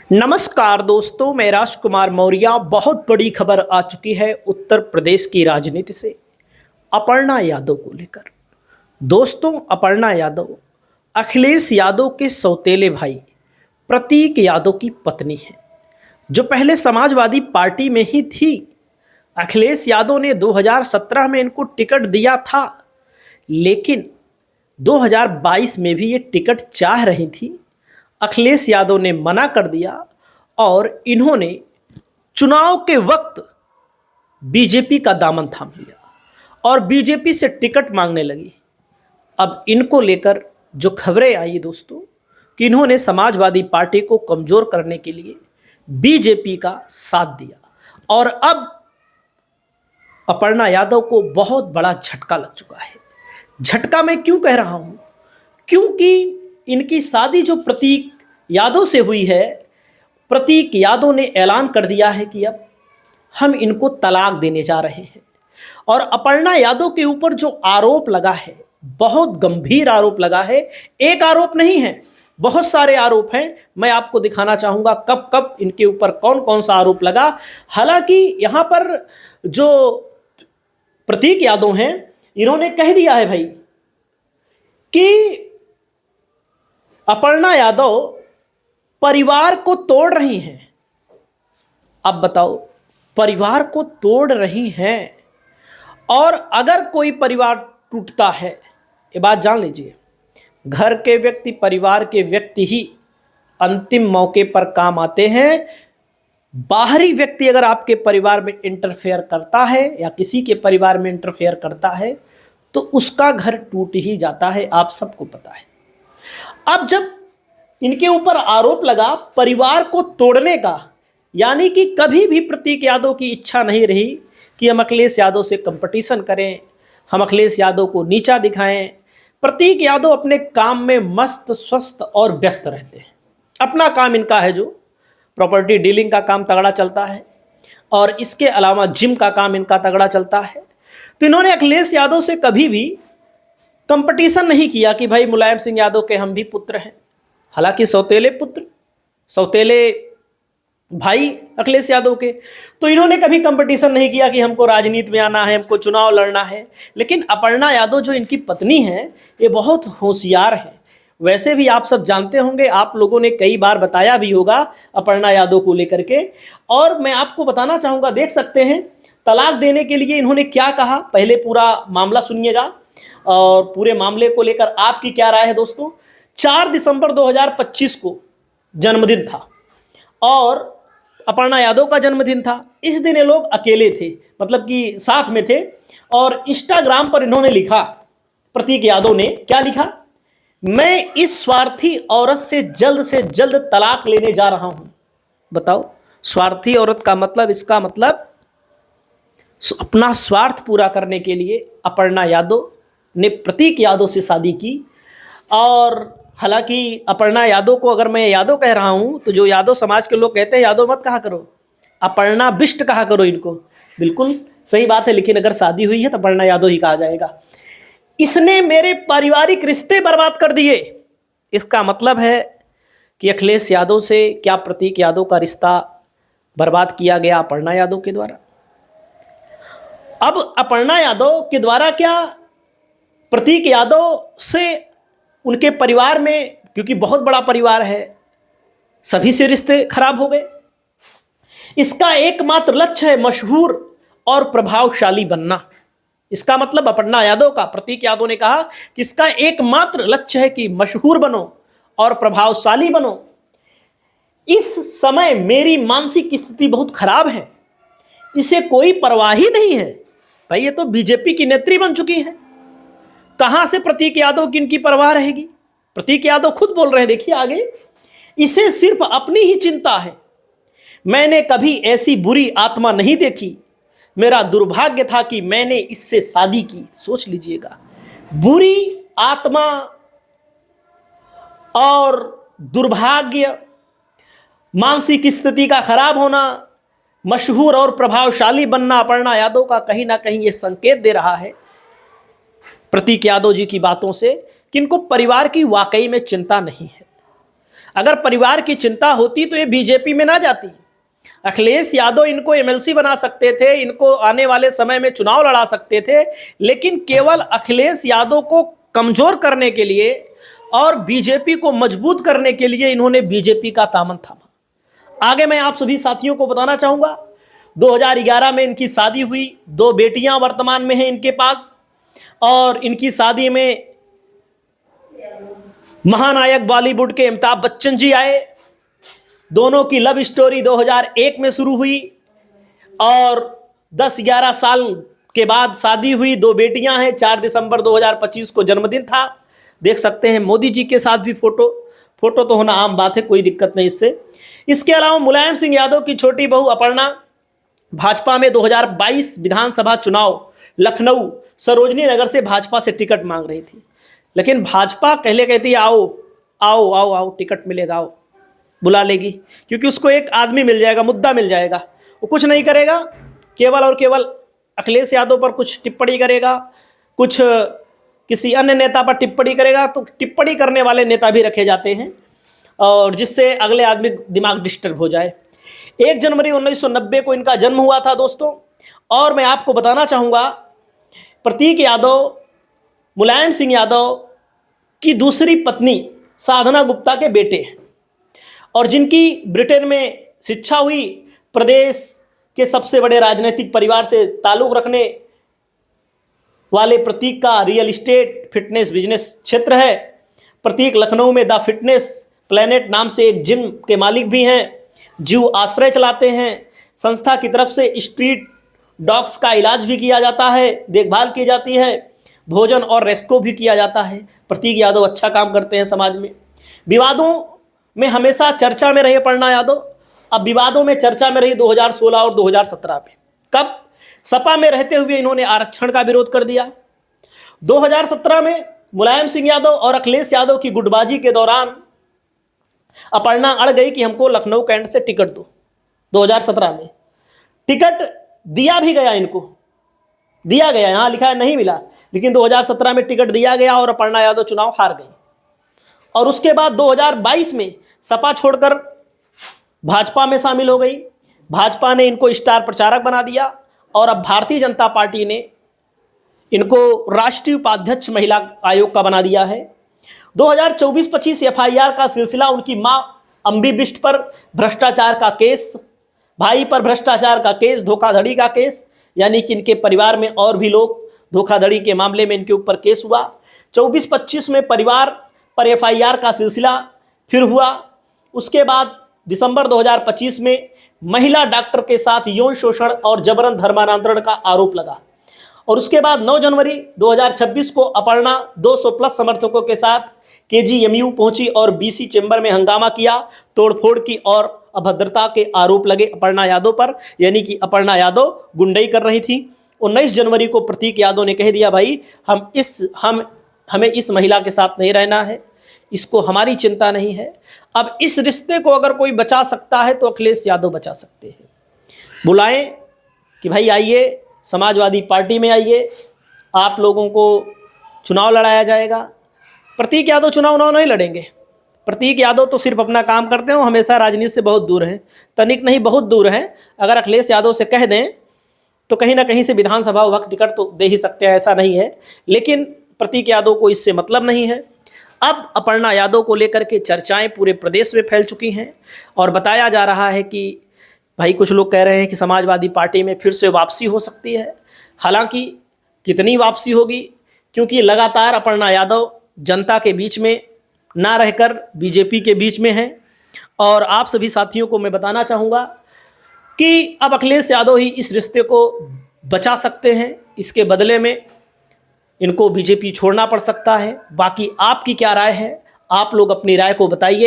नमस्कार दोस्तों, मैं राजकुमार मौर्य। बहुत बड़ी खबर आ चुकी है उत्तर प्रदेश की राजनीति से अपर्णा यादव को लेकर। दोस्तों, अपर्णा यादव अखिलेश यादव के सौतेले भाई प्रतीक यादव की पत्नी है, जो पहले समाजवादी पार्टी में ही थी। अखिलेश यादव ने 2017 में इनको टिकट दिया था, लेकिन 2022 में भी ये टिकट चाह रही थी। अखिलेश यादव ने मना कर दिया और इन्होंने चुनाव के वक्त बीजेपी का दामन थाम लिया और बीजेपी से टिकट मांगने लगी। अब इनको लेकर जो खबरें आई दोस्तों, कि इन्होंने समाजवादी पार्टी को कमजोर करने के लिए बीजेपी का साथ दिया और अब अपर्णा यादव को बहुत बड़ा झटका लग चुका है। झटका मैं क्यों कह रहा हूं? क्योंकि इनकी शादी जो प्रतीक यादव से हुई है, प्रतीक यादव ने ऐलान कर दिया है कि अब हम इनको तलाक देने जा रहे हैं। और अपर्णा यादव के ऊपर जो आरोप लगा है, बहुत गंभीर आरोप लगा है। एक आरोप नहीं है, बहुत सारे आरोप हैं। मैं आपको दिखाना चाहूंगा कब कब इनके ऊपर कौन कौन सा आरोप लगा। हालांकि यहां पर जो प्रतीक यादव हैं, इन्होंने कह दिया है भाई कि अपर्णा यादव परिवार को तोड़ रही हैं। अब बताओ, परिवार को तोड़ रही हैं, और अगर कोई परिवार टूटता है, ये बात जान लीजिए, घर के व्यक्ति, परिवार के व्यक्ति ही अंतिम मौके पर काम आते हैं। बाहरी व्यक्ति अगर आपके परिवार में इंटरफेयर करता है या किसी के परिवार में इंटरफेयर करता है तो उसका घर टूट ही जाता है, आप सबको पता है। अब जब इनके ऊपर आरोप लगा परिवार को तोड़ने का, यानी कि कभी भी प्रतीक यादव की इच्छा नहीं रही कि हम अखिलेश यादव से कंपटीशन करें, हम अखिलेश यादव को नीचा दिखाएं। प्रतीक यादव अपने काम में मस्त, स्वस्थ और व्यस्त रहते हैं। अपना काम इनका है, जो प्रॉपर्टी डीलिंग का काम तगड़ा चलता है, और इसके अलावा जिम का काम इनका तगड़ा चलता है। तो इन्होंने अखिलेश यादव से कभी भी कंपटीशन नहीं किया कि भाई मुलायम सिंह यादव के हम भी पुत्र हैं। हालांकि सौतेले पुत्र, सौतेले भाई अखिलेश यादव के, तो इन्होंने कभी कंपटीशन नहीं किया कि हमको राजनीति में आना है, हमको चुनाव लड़ना है। लेकिन अपर्णा यादव जो इनकी पत्नी है, ये बहुत होशियार है। वैसे भी आप सब जानते होंगे, आप लोगों ने कई बार बताया भी होगा अपर्णा यादव को लेकर के, और मैं आपको बताना चाहूँगा, देख सकते हैं तलाक देने के लिए इन्होंने क्या कहा। पहले पूरा मामला सुनिएगा और पूरे मामले को लेकर आपकी क्या राय है दोस्तों। 4 दिसंबर 2025 को जन्मदिन था और अपर्णा यादव का जन्मदिन था। इस दिन ये लोग अकेले थे, मतलब कि साथ में थे, और इंस्टाग्राम पर इन्होंने लिखा, प्रतीक यादव ने क्या लिखा, मैं इस स्वार्थी औरत से जल्द तलाक लेने जा रहा हूं। बताओ, स्वार्थी औरत का मतलब, इसका मतलब अपना स्वार्थ पूरा करने के लिए अपर्णा यादव ने प्रतीक यादव से शादी की। और हालांकि अपर्णा यादव को अगर मैं यादव कह रहा हूं तो जो यादव समाज के लोग कहते हैं यादव मत कहा करो, अपर्णा बिष्ट कहा करो इनको। बिल्कुल सही बात है, लेकिन अगर शादी हुई है तो अपर्णा यादव ही कहा जाएगा। इसने मेरे पारिवारिक रिश्ते बर्बाद कर दिए। इसका मतलब है कि अखिलेश यादव से क्या प्रतीक यादव का रिश्ता बर्बाद किया गया अपर्णा यादव के द्वारा। अब अपर्णा यादव के द्वारा क्या प्रतीक यादव से उनके परिवार में, क्योंकि बहुत बड़ा परिवार है, सभी से रिश्ते खराब हो गए। इसका एकमात्र लक्ष्य है मशहूर और प्रभावशाली बनना। इसका मतलब अपर्णा यादव का, प्रतीक यादव ने कहा कि इसका एकमात्र लक्ष्य है कि मशहूर बनो और प्रभावशाली बनो। इस समय मेरी मानसिक स्थिति बहुत खराब है, इसे कोई परवाह ही नहीं है। भाई ये तो बीजेपी की नेत्री बन चुकी है, कहां से प्रतीक यादव की इनकी परवाह रहेगी। प्रतीक यादव खुद बोल रहे हैं, देखिए आगे, इसे सिर्फ अपनी ही चिंता है। मैंने कभी ऐसी बुरी आत्मा नहीं देखी, मेरा दुर्भाग्य था कि मैंने इससे शादी की। सोच लीजिएगा, बुरी आत्मा और दुर्भाग्य, मानसिक स्थिति का खराब होना, मशहूर और प्रभावशाली बनना अपर्णा यादव का कहीं ना कहीं यह संकेत दे रहा है प्रतीक यादव जी की बातों से कि इनको परिवार की वाकई में चिंता नहीं है। अगर परिवार की चिंता होती तो ये बीजेपी में ना जाती। अखिलेश यादव इनको एमएलसी बना सकते थे, इनको आने वाले समय में चुनाव लड़ा सकते थे, लेकिन केवल अखिलेश यादव को कमजोर करने के लिए और बीजेपी को मजबूत करने के लिए इन्होंने बीजेपी का दामन थामा। आगे मैं आप सभी साथियों को बताना चाहूंगा, 2011 में इनकी शादी हुई, 2 बेटियां वर्तमान में हैं इनके पास, और इनकी शादी में महानायक बॉलीवुड के अमिताभ बच्चन जी आए। दोनों की लव स्टोरी 2001 में शुरू हुई और 10-11 साल के बाद शादी हुई। 2 बेटियां हैं। 4 दिसंबर 2025 को जन्मदिन था। देख सकते हैं मोदी जी के साथ भी फोटो तो होना आम बात है, कोई दिक्कत नहीं इससे। इसके अलावा मुलायम सिंह यादव की छोटी बहू अपर्णा भाजपा में 2022 विधानसभा चुनाव लखनऊ सरोजनी नगर से भाजपा से टिकट मांग रही थी, लेकिन भाजपा पहले कहती आओ आओ आओ आओ टिकट मिलेगा, आओ बुला लेगी, क्योंकि उसको एक आदमी मिल जाएगा, मुद्दा मिल जाएगा। वो कुछ नहीं करेगा, केवल और केवल अखिलेश यादव पर कुछ टिप्पणी करेगा, कुछ किसी अन्य नेता पर टिप्पणी करेगा, तो टिप्पणी करने वाले नेता भी रखे जाते हैं और जिससे अगले आदमी दिमाग डिस्टर्ब हो जाए। 1 जनवरी 1990 को इनका जन्म हुआ था दोस्तों। और मैं आपको बताना चाहूँगा, प्रतीक यादव मुलायम सिंह यादव की दूसरी पत्नी साधना गुप्ता के बेटे हैं और जिनकी ब्रिटेन में शिक्षा हुई। प्रदेश के सबसे बड़े राजनीतिक परिवार से ताल्लुक़ रखने वाले प्रतीक का रियल एस्टेट फिटनेस बिजनेस क्षेत्र है। प्रतीक लखनऊ में द फिटनेस प्लेनेट नाम से एक जिम के मालिक भी हैं। जीव आश्रय चलाते हैं। संस्था की तरफ से स्ट्रीट डॉग्स का इलाज भी किया जाता है, देखभाल की जाती है, भोजन और रेस्क्यू भी किया जाता है। प्रतीक यादव अच्छा काम करते हैं समाज में। विवादों में हमेशा चर्चा में रहे अपर्णा यादव। अब विवादों में चर्चा में रही 2016 और 2017 में। कब? सपा में रहते हुए इन्होंने आरक्षण का विरोध कर दिया। 2017 में मुलायम सिंह यादव और अखिलेश यादव की गुटबाजी के दौरान अपर्णा अड़ गई कि हमको लखनऊ कैंट से टिकट दो। 2017 में टिकट दिया भी गया, इनको दिया गया, यहां लिखा है नहीं मिला, लेकिन 2017 में टिकट दिया गया और अपर्णा यादव चुनाव हार गई। और उसके बाद 2022 में सपा छोड़कर भाजपा में शामिल हो गई। भाजपा ने इनको स्टार प्रचारक बना दिया और अब भारतीय जनता पार्टी ने इनको राष्ट्रीय उपाध्यक्ष महिला आयोग का बना दिया है। 2024-25 एफआईआर का सिलसिला, उनकी मां अंबी बिष्ट पर भ्रष्टाचार का केस, भाई पर भ्रष्टाचार का केस, धोखाधड़ी का केस, यानी कि इनके परिवार में और भी लोग धोखाधड़ी के मामले में इनके ऊपर केस हुआ। 24-25 में परिवार पर एफआईआर का सिलसिला फिर हुआ। उसके बाद दिसंबर 2025 में महिला डॉक्टर के साथ यौन शोषण और जबरन धर्मांतरण का आरोप लगा। और उसके बाद 9 जनवरी 2026 को अपर्णा 200+ समर्थकों के साथ केजीएमयू पहुंची और बीसी चैम्बर में हंगामा किया, तोड़फोड़ की और अभद्रता के आरोप लगे अपर्णा यादव पर, यानी कि अपर्णा यादव गुंडई कर रही थी। 19 जनवरी को प्रतीक यादव ने कह दिया, भाई हमें इस महिला के साथ नहीं रहना है, इसको हमारी चिंता नहीं है। अब इस रिश्ते को अगर कोई बचा सकता है तो अखिलेश यादव बचा सकते हैं। बुलाएं कि भाई आइए, समाजवादी पार्टी में आइए, आप लोगों को चुनाव लड़ाया जाएगा। प्रतीक यादव चुनाव नहीं लड़ेंगे। प्रतीक यादव तो सिर्फ अपना काम करते हैं, हमेशा राजनीति से बहुत दूर हैं, तनिक नहीं बहुत दूर हैं। अगर अखिलेश यादव से कह दें तो कहीं ना कहीं से विधानसभा वक्त टिकट तो दे ही सकते हैं, ऐसा नहीं है, लेकिन प्रतीक यादव को इससे मतलब नहीं है। अब अपर्णा यादव को लेकर के चर्चाएं पूरे प्रदेश में फैल चुकी हैं और बताया जा रहा है कि भाई कुछ लोग कह रहे हैं कि समाजवादी पार्टी में फिर से वापसी हो सकती है। हालांकि कितनी वापसी होगी, क्योंकि लगातार अपर्णा यादव जनता के बीच में ना रहकर बीजेपी के बीच में हैं। और आप सभी साथियों को मैं बताना चाहूँगा कि अब अखिलेश यादव ही इस रिश्ते को बचा सकते हैं, इसके बदले में इनको बीजेपी छोड़ना पड़ सकता है। बाकी आपकी क्या राय है? आप लोग अपनी राय को बताइए।